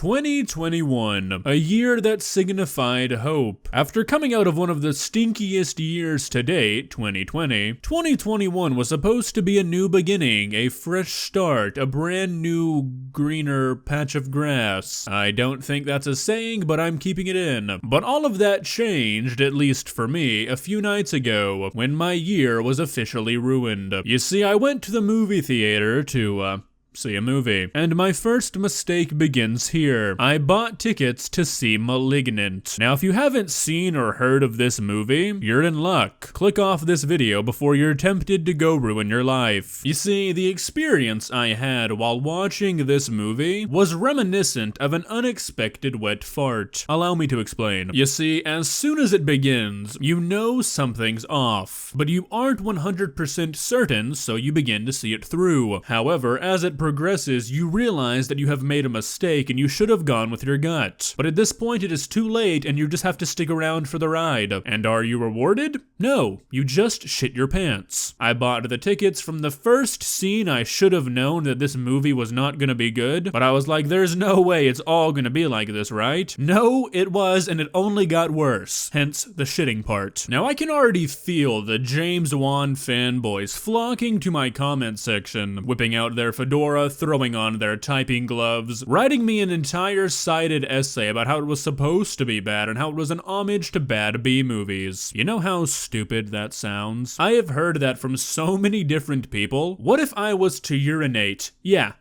2021, a year that signified hope. After coming out of one of the stinkiest years to date, 2020, 2021 was supposed to be a new beginning, a fresh start, a brand new, greener patch of grass. I don't think that's a saying, but I'm keeping it in. But all of that changed, at least for me, a few nights ago, when my year was officially ruined. You see, I went to the movie theater to, see a movie. And my first mistake begins here. I bought tickets to see Malignant. Now, if you haven't seen or heard of this movie, you're in luck. Click off this video before you're tempted to go ruin your life. You see, the experience I had while watching this movie was reminiscent of an unexpected wet fart. Allow me to explain. You see, as soon as it begins, you know something's off, but you aren't 100% certain, so you begin to see it through. However, as it progresses, you realize that you have made a mistake and you should have gone with your gut. But at this point, it is too late and you just have to stick around for the ride. And are you rewarded? No, you just shit your pants. I bought the tickets from the first scene. I should have known that this movie was not gonna be good, but I was like, there's no way it's all gonna be like this, right? No, it was, and it only got worse. Hence, the shitting part. Now, I can already feel the James Wan fanboys flocking to my comment section, whipping out their fedora, throwing on their typing gloves, writing me an entire cited essay about how it was supposed to be bad and how it was an homage to bad B movies. You know how stupid that sounds? I have heard that from so many different people. What if I was to urinate,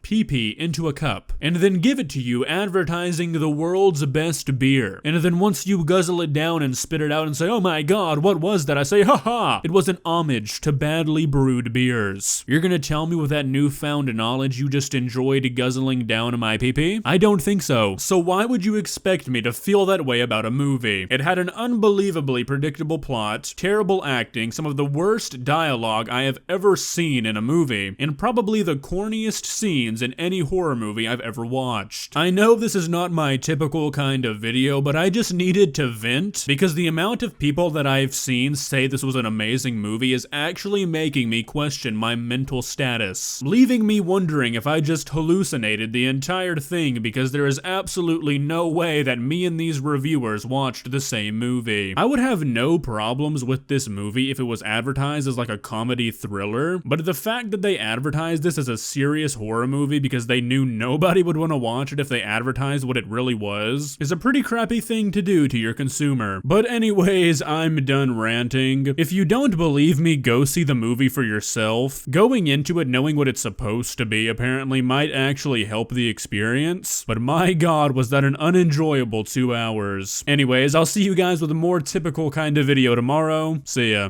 pee-pee into a cup, and then give it to you advertising the world's best beer, and then once you guzzle it down and spit it out and say, oh my god, what was that? I say, haha, it was an homage to badly brewed beers. You're gonna tell me with that newfound knowledge you just enjoyed guzzling down my pee-pee? I don't think so. So why would you expect me to feel that way about a movie? It had an unbelievably predictable plot, terrible acting, some of the worst dialogue I have ever seen in a movie, and probably the corniest scenes in any horror movie I've ever watched. I know this is not my typical kind of video, but I just needed to vent because the amount of people that I've seen say this was an amazing movie is actually making me question my mental status, leaving me wondering if I just hallucinated the entire thing because there is absolutely no way that me and these reviewers watched the same movie. I would have no problems with this movie if it was advertised as like a comedy thriller, but the fact that they advertised this as a serious horror movie because they knew nobody would want to watch it if they advertised what it really was is a pretty crappy thing to do to your consumer. But anyways, I'm done ranting. If you don't believe me, go see the movie for yourself. Going into it knowing what it's supposed to be apparently might actually help the experience, but my god, was that an unenjoyable 2 hours. Anyways, I'll see you guys with a more typical kind of video tomorrow. See ya.